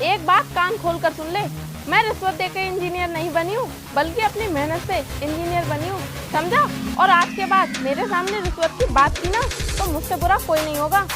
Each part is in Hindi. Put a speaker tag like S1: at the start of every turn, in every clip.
S1: एक बात कान खोल कर सुन ले, मैं रिश्वत देकर इंजीनियर नहीं बनी हूँ, बल्कि अपनी मेहनत से इंजीनियर बनी हूँ, समझा। और आज के बाद मेरे सामने रिश्वत की बात की ना तो मुझसे बुरा कोई नहीं होगा।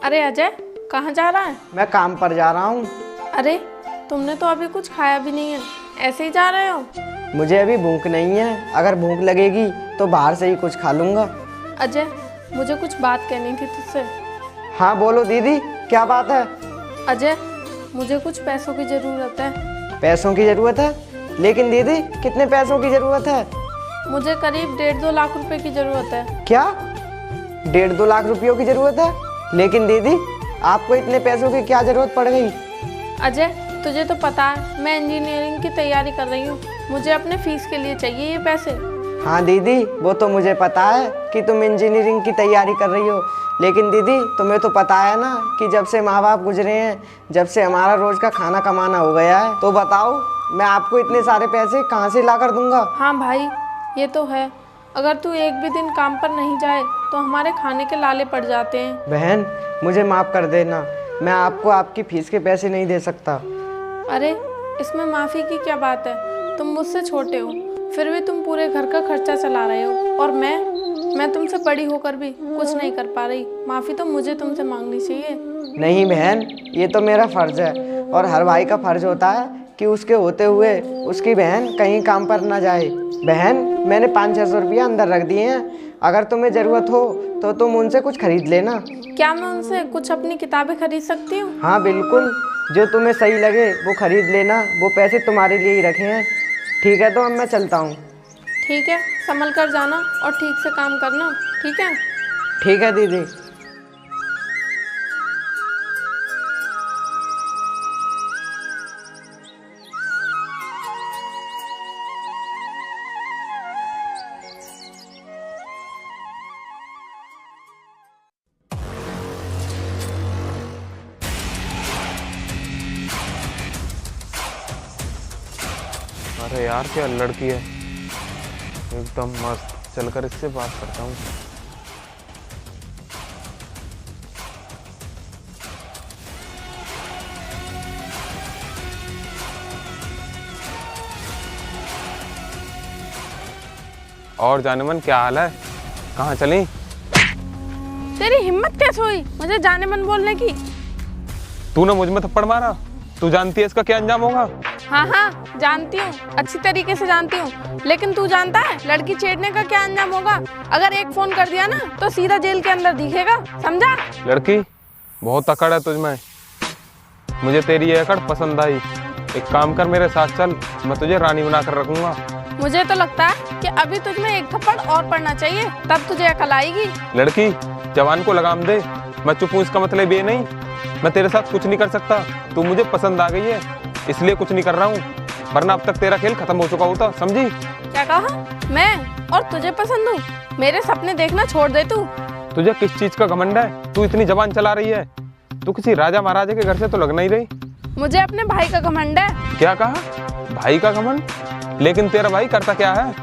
S1: अरे अजय, कहाँ जा रहा है?
S2: मैं काम पर जा रहा हूँ।
S1: अरे तुमने तो अभी कुछ खाया भी नहीं है, ऐसे ही जा रहे हो?
S2: मुझे अभी भूख नहीं है, अगर भूख लगेगी तो बाहर से ही कुछ खा लूँगा।
S1: अजय, मुझे कुछ बात कहनी थी तुझसे।
S2: हाँ बोलो दीदी, क्या बात है?
S1: अजय, मुझे कुछ पैसों की ज़रूरत है।
S2: पैसों की ज़रूरत है? लेकिन दीदी कितने पैसों की ज़रूरत है?
S1: मुझे करीब 1.5-2 लाख रुपए की ज़रूरत है।
S2: क्या 1.5-2 लाख रुपयों की ज़रूरत है? लेकिन दीदी आपको इतने पैसों की क्या ज़रूरत पड़ गई?
S1: अजय, तुझे तो पता है मैं इंजीनियरिंग की तैयारी कर रही हूँ, मुझे अपने फीस के लिए चाहिए ये पैसे।
S2: हाँ दीदी, वो तो मुझे पता है कि तुम इंजीनियरिंग की तैयारी कर रही हो, लेकिन दीदी तुम्हें तो पता है ना कि जब से माँ बाप गुजरे हैं, जब से हमारा रोज़ का खाना कमाना हो गया है, तो बताओ मैं आपको इतने सारे पैसे कहाँ से ला कर दूँगा?
S1: हाँ भाई, ये तो है। अगर तू एक भी दिन काम पर नहीं जाए तो हमारे खाने के लाले पड़ जाते हैं।
S2: बहन मुझे माफ़ कर देना, मैं आपको आपकी फ़ीस के पैसे नहीं दे सकता।
S1: अरे इसमें माफ़ी की क्या बात है, तुम मुझसे छोटे हो, फिर भी तुम पूरे घर का खर्चा चला रहे हो, और मैं तुमसे बड़ी होकर भी कुछ नहीं कर पा रही। माफ़ी तो मुझे तुमसे मांगनी चाहिए।
S2: नहीं बहन, ये तो मेरा फ़र्ज़ है, और हर भाई का फ़र्ज़ होता है कि उसके होते हुए उसकी बहन कहीं काम पर ना जाए। बहन मैंने 500-600 रुपया अंदर रख दिए हैं, अगर तुम्हें ज़रूरत हो तो तुम उनसे कुछ खरीद लेना।
S1: क्या मैं उनसे कुछ अपनी किताबें खरीद सकती हूँ?
S2: हाँ बिल्कुल, जो तुम्हें सही लगे वो खरीद लेना, वो पैसे तुम्हारे लिए ही रखे हैं। ठीक है, तो अब मैं चलता हूँ।
S1: ठीक है, संभल कर जाना और ठीक से काम करना, ठीक है?
S2: ठीक है दीदी।
S3: अरे यार क्या लड़की है, एकदम मस्त। चलकर इससे बात करता हूँ। और जाने मन क्या हाल है, कहाँ चली?
S1: तेरी हिम्मत कैसे हुई मुझे जाने मन बोलने की?
S3: तूने मुझ में थप्पड़ मारा, तू जानती है इसका क्या अंजाम होगा?
S1: हाँ हाँ जानती हूँ, अच्छी तरीके से जानती हूँ, लेकिन तू जानता है लड़की छेड़ने का क्या अंजाम होगा? अगर एक फोन कर दिया ना तो सीधा जेल के अंदर दिखेगा, समझा?
S3: लड़की बहुत अकड़ है तुझमें, मुझे तेरी ये अकड़ पसंद आई। एक काम कर, मेरे साथ चल, मैं तुझे रानी बना कर रखूंगा।
S1: मुझे तो लगता है कि अभी तुझमें एक थप्पड़ और पड़ना चाहिए, तब तुझे अकल आएगी।
S3: लड़की जवान को लगाम दे, मैं चुप हूँ इसका मतलब ये नहीं मैं तेरे साथ कुछ नहीं कर सकता। तू मुझे पसंद आ गई है इसलिए कुछ नहीं कर रहा हूँ, वरना अब तक तेरा खेल खत्म हो चुका होता, समझी?
S1: क्या कहा? मैं और तुझे पसंद हूँ? मेरे सपने देखना छोड़ दे तू।
S3: तुझे किस चीज का घमंड है? तू इतनी जबान चला रही है, तू किसी राजा महाराजा के घर से तो लग नहीं रही।
S1: मुझे अपने भाई का घमंड है।
S3: क्या कहा? भाई का घमंड? लेकिन तेरा भाई करता क्या है?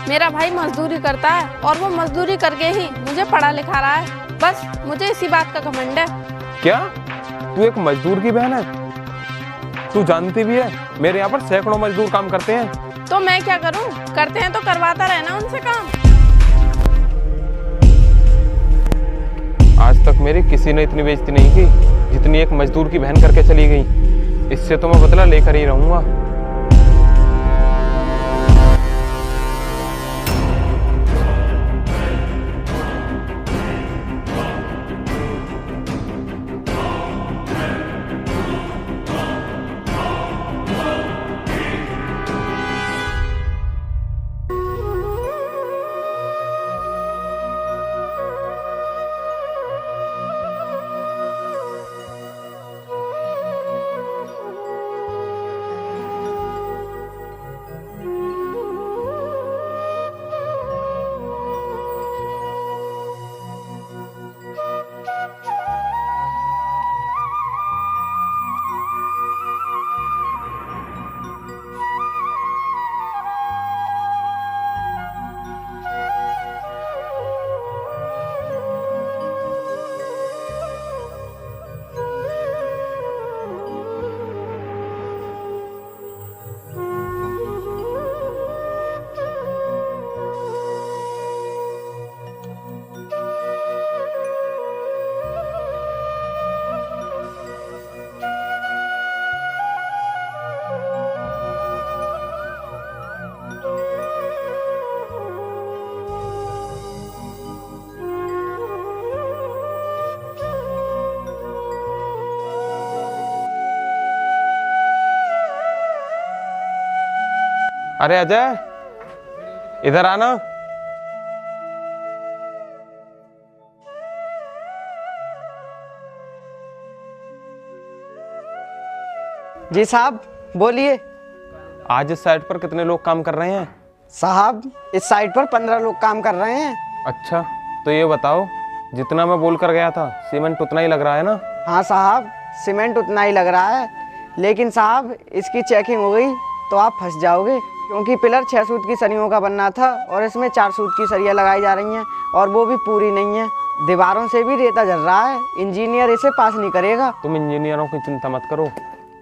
S1: मेरा भाई मजदूरी करता है, और वो मजदूरी करके ही मुझे पढ़ा लिखा रहा है, बस मुझे इसी बात का घमंड है।
S3: क्या तू एक मजदूर की बहन है? तू जानती भी है मेरे यहाँ पर सैकड़ों मजदूर काम करते हैं।
S1: तो मैं क्या करूं? करते हैं तो करवाता रहना उनसे काम।
S3: आज तक मेरी किसी ने इतनी बेइज्जती नहीं की जितनी एक मजदूर की बहन करके चली गई। इससे तो मैं बदला लेकर ही रहूंगा। अरे अजय, इधर आना।
S2: जी साहब, बोलिए।
S3: आज इस साइट पर कितने लोग काम कर रहे हैं?
S2: साहब, इस साइट पर 15 लोग काम कर रहे हैं।
S3: अच्छा, तो ये बताओ, जितना मैं बोल कर गया था सीमेंट उतना ही लग रहा है ना?
S2: हाँ साहब, सीमेंट उतना ही लग रहा है, लेकिन साहब इसकी चेकिंग हो गई तो आप फंस जाओगे, क्योंकि पिलर 6 सूत की सरियों का बनना था और इसमें 4 सूत की सरियाँ लगाई जा रही हैं और वो भी पूरी नहीं है। दीवारों से भी रेता झर रहा है, इंजीनियर इसे पास नहीं करेगा।
S3: तुम इंजीनियरों की चिंता मत करो,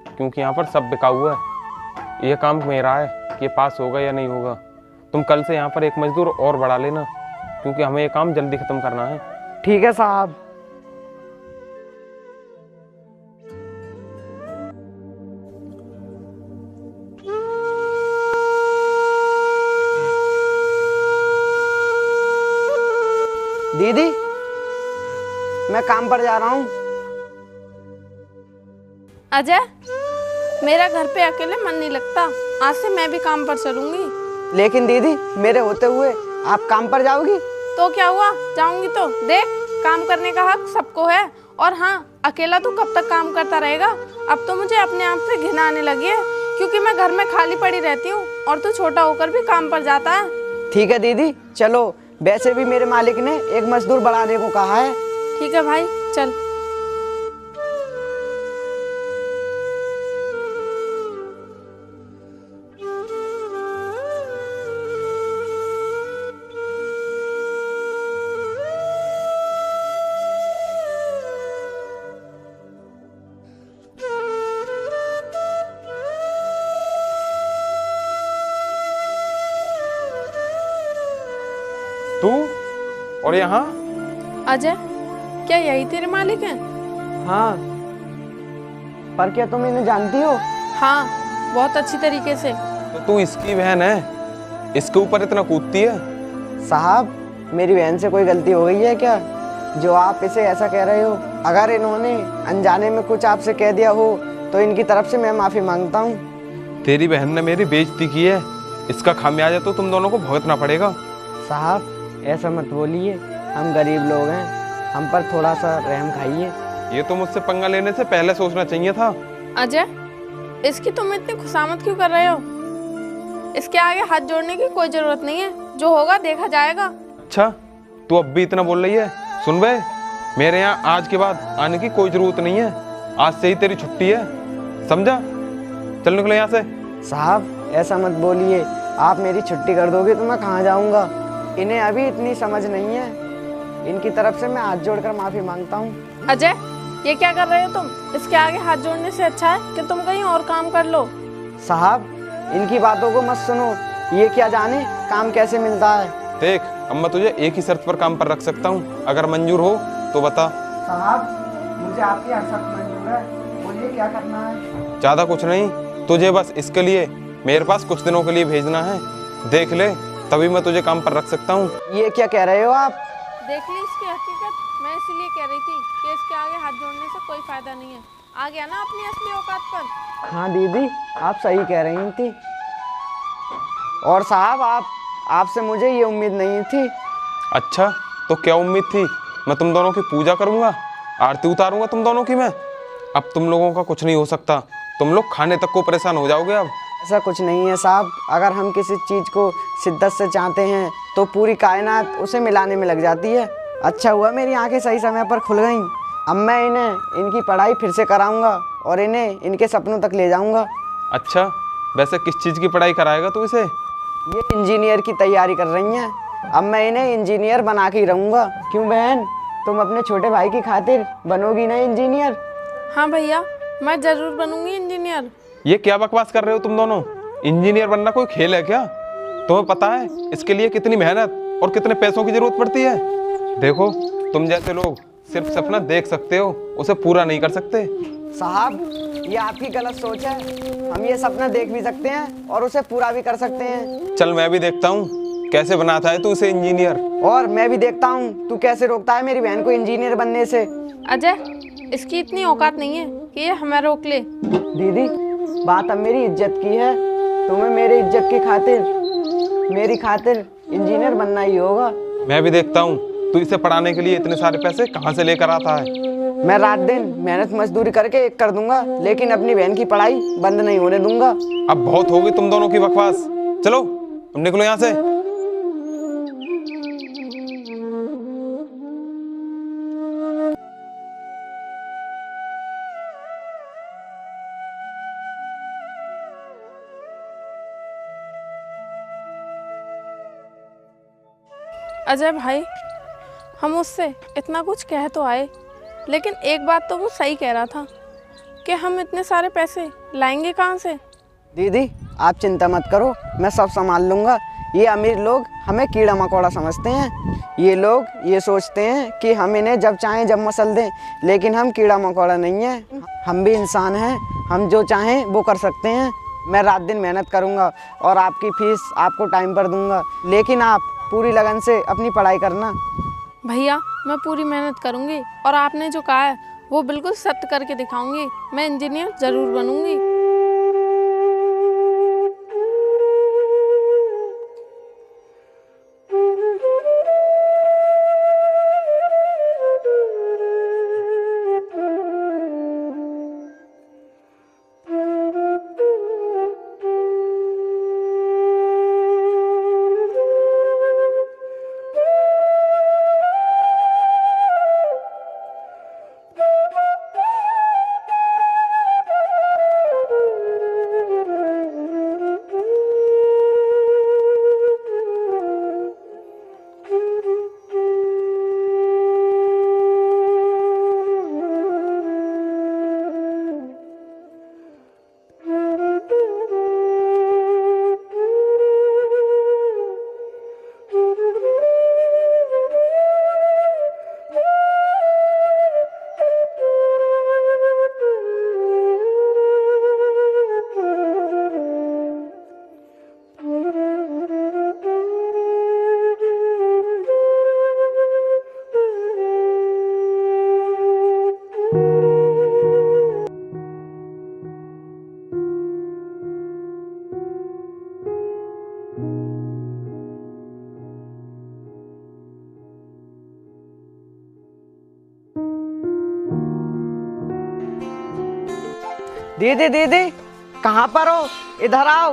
S3: क्योंकि यहाँ पर सब बिका हुआ है। ये काम मेरा है कि ये पास होगा या नहीं होगा। तुम कल से यहाँ पर एक मजदूर और बढ़ा लेना, क्योंकि हमें ये काम जल्दी खत्म करना है।
S2: ठीक है साहब। दीदी, मैं काम पर जा रहा हूँ।
S1: अजय, मेरा घर पे अकेले मन नहीं लगता, आज से मैं भी काम पर चलूंगी।
S2: लेकिन दीदी, मेरे होते हुए आप काम पर जाओगी?
S1: तो क्या हुआ, जाऊंगी तो देख, काम करने का हक सबको है। और हाँ, अकेला तू कब तक काम करता रहेगा? अब तो मुझे अपने आप से घिन आने लगी है, क्योंकि मैं घर में खाली पड़ी रहती हूँ और तू छोटा होकर भी काम पर जाता है।
S2: ठीक है दीदी, चलो। वैसे भी मेरे मालिक ने एक मजदूर बढ़ाने को कहा है।
S1: ठीक है भाई, चल।
S3: तू और यहाँ?
S1: अजय, क्या यही तेरे मालिक हैं?
S2: हाँ, पर क्या तुम इन्हें जानती हो?
S1: हाँ, बहुत अच्छी तरीके से।
S3: तो तू इसकी बहन है, इसके ऊपर इतना कूदती है?
S2: साहब, मेरी बहन से कोई गलती हो गई है क्या, जो आप इसे ऐसा कह रहे हो? अगर इन्होंने अनजाने में कुछ आपसे कह दिया हो तो इनकी तरफ से मैं माफ़ी मांगता हूँ।
S3: तेरी बहन ने मेरी बेइज्जती की है, इसका खामियाजा तो तुम दोनों को भुगतना पड़ेगा।
S2: साहब, ऐसा मत बोलिए, हम गरीब लोग हैं, हम पर थोड़ा सा रहम खाइए।
S3: ये तो मुझसे पंगा लेने से पहले सोचना चाहिए था।
S1: अजय, इसकी तुम इतनी खुशामद क्यों कर रहे हो? इसके आगे हाथ जोड़ने की कोई जरूरत नहीं है, जो होगा देखा जाएगा।
S3: अच्छा, तू अब भी इतना बोल रही है? सुन बे, मेरे यहाँ आज के बाद आने की कोई जरूरत नहीं है, आज से ही तेरी छुट्टी है, समझा? चल निकलो यहाँ से।
S2: साहब, ऐसा मत बोलिए, आप मेरी छुट्टी कर दोगे तो मैं कहाँ जाऊँगा? इन्हें अभी इतनी समझ नहीं है, इनकी तरफ से मैं हाथ जोड़कर माफ़ी मांगता हूँ।
S1: अजय, ये क्या कर रहे हो तुम? इसके आगे हाथ जोड़ने से अच्छा है कि तुम कहीं और काम कर लो।
S2: साहब, इनकी बातों को मत सुनो, ये क्या जाने काम कैसे मिलता है।
S3: देख, अब मैं तुझे एक ही शर्त पर काम पर रख सकता हूँ, अगर मंजूर हो तो बता।
S2: साहब, मुझे आपकी हर शर्त मंजूर है, बोलिए क्या करना है।
S3: ज़्यादा कुछ नहीं, तुझे बस इसके लिए मेरे पास कुछ दिनों के लिए भेजना है, देख ले, तभी मैं तुझे काम पर रख सकता हूँ।
S2: ये क्या कह रहे हो आप?
S1: देख ली इसकी हकीकत, मैं इसीलिए कह रही थी कि इसके आगे हाथ जोड़ने से कोई फायदा नहीं है। आ गया ना अपनी असली औकात पर।
S2: हाँ दीदी, आप सही कह रही थी। और साहब, आपसे मुझे ये उम्मीद नहीं थी।
S3: अच्छा, तो क्या उम्मीद थी? मैं तुम दोनों की पूजा करूँगा, आरती उतारूँगा तुम दोनों की मैं। अब तुम लोगों का कुछ नहीं हो सकता, तुम लोग खाने तक को परेशान हो जाओगे। अब
S2: ऐसा कुछ नहीं है साहब, अगर हम किसी चीज़ को शिद्दत से चाहते हैं तो पूरी कायनात उसे मिलाने में लग जाती है। अच्छा हुआ मेरी आंखें सही समय पर खुल गईं। अब मैं इन्हें इनकी पढ़ाई फिर से कराऊंगा और इन्हें इनके सपनों तक ले जाऊंगा।
S3: अच्छा, वैसे किस चीज़ की पढ़ाई कराएगा तू इसे?
S2: ये इंजीनियर की तैयारी कर रही हैं, अब मैं इन्हें इंजीनियर बना के ही रहूँगा। क्यों बहन, तुम अपने छोटे भाई की खातिर बनोगी ना इंजीनियर?
S1: हाँ भैया, मैं जरूर बनूंगी इंजीनियर।
S3: ये क्या बकवास कर रहे हो तुम दोनों? इंजीनियर बनना कोई खेल है क्या? तुम्हें पता है इसके लिए कितनी मेहनत और कितने पैसों की जरूरत पड़ती है? देखो, तुम जैसे लोग सिर्फ सपना देख सकते हो, उसे पूरा नहीं कर सकते।
S2: साहब, ये आपकी गलत सोच है, हम ये सपना देख भी सकते हैं और उसे पूरा भी कर सकते हैं।
S3: चल मैं भी देखता हूँ कैसे बनाता है तू इसे इंजीनियर।
S2: और मैं भी देखता हूँ तू कैसे रोकता है मेरी बहन को इंजीनियर बनने से।
S1: अजय, इसकी इतनी औकात नहीं है कि ये हमें रोक ले।
S2: दीदी, बात अब मेरी इज्जत की है, तुम्हें मेरी इज्जत की खातिर, मेरी खातिर इंजीनियर बनना ही होगा।
S3: मैं भी देखता हूँ तू इसे पढ़ाने के लिए इतने सारे पैसे कहाँ से लेकर आता है।
S2: मैं रात दिन मेहनत मजदूरी करके एक कर दूंगा, लेकिन अपनी बहन की पढ़ाई बंद नहीं होने दूंगा।
S3: अब बहुत हो गई तुम दोनों की बकवास। चलो अब निकलो यहाँ से।
S1: अजय भाई, हम उससे इतना कुछ कह तो आए, लेकिन एक बात तो वो सही कह रहा था कि हम इतने सारे पैसे लाएंगे कहाँ से।
S2: दीदी आप चिंता मत करो, मैं सब संभाल लूँगा। ये अमीर लोग हमें कीड़ा मकोड़ा समझते हैं। ये लोग ये सोचते हैं कि हम इन्हें जब चाहें जब मसल दें, लेकिन हम कीड़ा मकोड़ा नहीं हैं। हम भी इंसान हैं, हम जो चाहें वो कर सकते हैं। मैं रात दिन मेहनत करूँगा और आपकी फीस आपको टाइम पर दूँगा, लेकिन आप पूरी लगन से अपनी पढ़ाई करना।
S1: भैया मैं पूरी मेहनत करूँगी और आपने जो कहा है वो बिल्कुल सत्य करके दिखाऊंगी। मैं इंजीनियर ज़रूर बनूँगी।
S2: दीदी दीदी कहाँ पर हो, इधर आओ।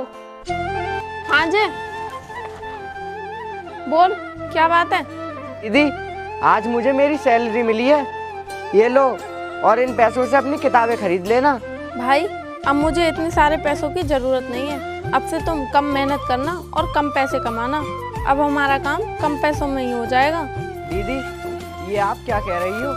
S1: हाँ जी, बोल क्या बात है।
S2: दीदी आज मुझे मेरी सैलरी मिली है, ये लो, और इन पैसों से अपनी किताबें खरीद लेना।
S1: भाई अब मुझे इतने सारे पैसों की ज़रूरत नहीं है। अब से तुम कम मेहनत करना और कम पैसे कमाना। अब हमारा काम कम पैसों में ही हो जाएगा।
S2: दीदी ये आप क्या कह रही हो?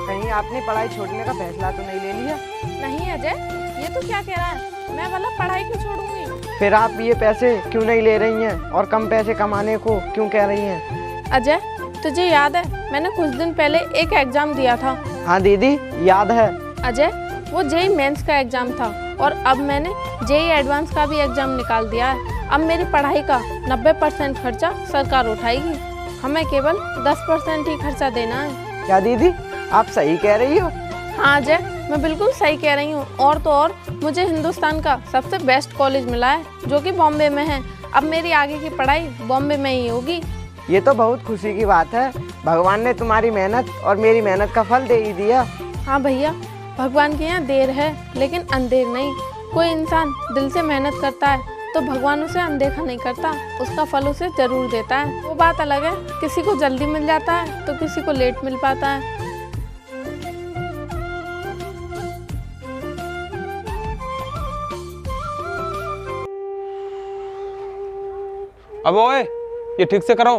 S2: कहीं आपने पढ़ाई छोड़ने का फैसला तो नहीं ले लिया?
S1: नहीं अजय, ये तो क्या कह रहा है, मैं वाला पढ़ाई क्यों छोड़ूंगी।
S2: फिर आप ये पैसे क्यों नहीं ले रही हैं और कम पैसे कमाने को क्यों कह रही हैं?
S1: अजय तुझे याद है मैंने कुछ दिन पहले एक एग्जाम दिया था।
S2: हाँ दीदी याद है।
S1: अजय वो जेई मेंस का एग्जाम था और अब मैंने जेई एडवांस का भी एग्जाम निकाल दिया है। अब मेरी पढ़ाई का 90% खर्चा सरकार उठाएगी, हमें केवल 10% ही खर्चा देना है।
S2: क्या दीदी आप सही कह रही हो?
S1: हाँ अजय मैं बिल्कुल सही कह रही हूँ। और तो और मुझे हिंदुस्तान का सबसे बेस्ट कॉलेज मिला है जो कि बॉम्बे में है। अब मेरी आगे की पढ़ाई बॉम्बे में ही होगी।
S2: ये तो बहुत खुशी की बात है, भगवान ने तुम्हारी मेहनत और मेरी मेहनत का फल दे ही दिया।
S1: हाँ भैया, भगवान के यहाँ देर है लेकिन अंधेर नहीं। कोई इंसान दिल से मेहनत करता है तो भगवान उसे अनदेखा नहीं करता, उसका फल उसे जरूर देता है। वो बात अलग है, किसी को जल्दी मिल जाता है तो किसी को लेट मिल पाता है।
S3: अब ओए ये ठीक से करो,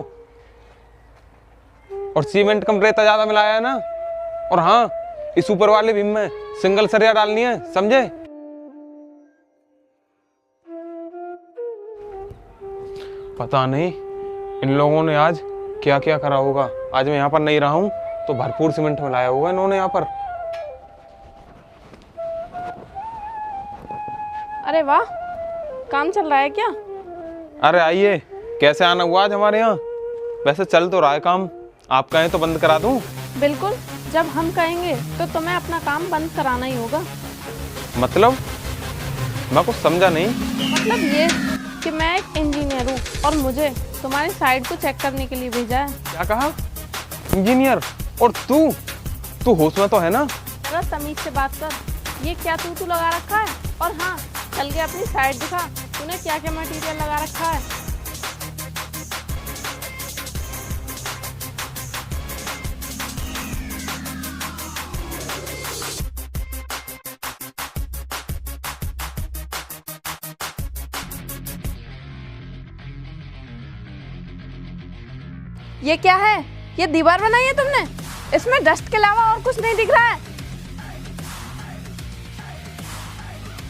S3: और सीमेंट कम रेता ज्यादा मिलाया है ना। और हाँ, इस ऊपर वाले बीम में सिंगल सरिया डालनी है, समझे? पता नहीं इन लोगों ने आज क्या क्या करा होगा। आज मैं यहाँ पर नहीं रहा हूँ तो भरपूर सीमेंट मिलाया होगा इन्होंने यहाँ पर।
S1: अरे वाह, काम चल रहा है क्या?
S3: अरे आइए, कैसे आना हुआ आज हमारे यहाँ? वैसे चल तो रहा है काम, आप कहें तो बंद करा दूं?
S1: बिल्कुल, जब हम कहेंगे तो तुम्हें अपना काम बंद कराना ही होगा।
S3: मतलब? मैं कुछ समझा नहीं।
S1: मतलब ये कि मैं एक इंजीनियर हूँ और मुझे तुम्हारी साइट को चेक करने के लिए भेजा है।
S3: क्या कहा? इंजीनियर? और तू होश में तो है ना?
S1: जरा तमीज से बात कर। ये क्या तू लगा रखा है? और हाँ, चल के अपनी साइट दिखा, तूने क्या क्या मटेरियल लगा रखा है। ये क्या है? ये दीवार बनाई है तुमने? इसमें डस्ट के अलावा और कुछ नहीं दिख रहा है।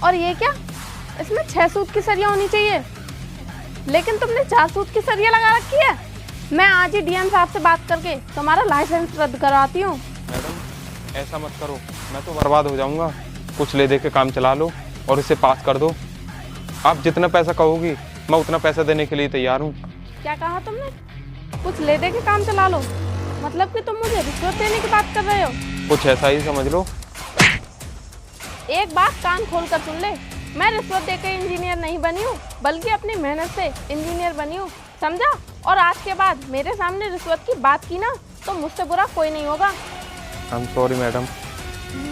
S1: और ये क्या? इसमें 6 सूत की सरिया होनी चाहिए, लेकिन तुमने 4 सूत की सरिया लगा रखी है। मैं आज ही डीएम साहब से बात करके तुम्हारा लाइसेंस रद्द करवाती हूँ।
S3: मैडम ऐसा मत करो, मैं तो बर्बाद हो जाऊंगा। कुछ ले दे के काम चला लो और इसे पास कर दो। आप जितना पैसा कहोगी मैं उतना पैसा देने के लिए तैयार हूँ।
S1: क्या कहा तुमने? कुछ ले दे के काम चला लो? मतलब कि तुम मुझे रिश्वत देने की बात कर रहे हो?
S3: कुछ ऐसा ही समझ लो।
S1: एक बात कान खोल कर सुन ले, मैं रिश्वत देकर इंजीनियर नहीं बनी हूँ, बल्कि अपनी मेहनत से इंजीनियर बनी हूँ, समझा? और आज के बाद मेरे सामने रिश्वत की बात की ना तो मुझसे बुरा कोई नहीं होगा।
S3: I am sorry madam.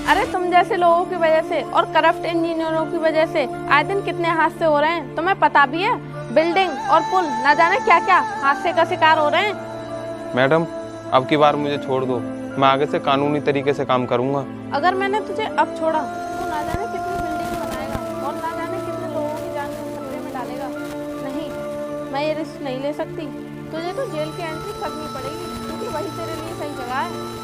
S1: अरे तुम जैसे लोगों की वजह से और करप्ट इंजीनियरों की वजह से आए दिन कितने हादसे हो रहे हैं तुम्हें पता भी है? बिल्डिंग और पुल न जाने क्या क्या हादसे का शिकार हो रहे हैं।
S3: मैडम अब की बार मुझे छोड़ दो, मैं आगे से कानूनी तरीके से काम करूंगा।
S1: अगर मैंने तुझे अब छोड़ा तो ना जाने कितनी बिल्डिंग बनाएगा और ना जाने कितने लोगों की जान को खतरे में डालेगा। नहीं, मैं ये रिस्क नहीं ले सकती। तुझे तो जेल की एंट्री करनी पड़ेगी, क्योंकि वही तेरे लिए सही जगह है।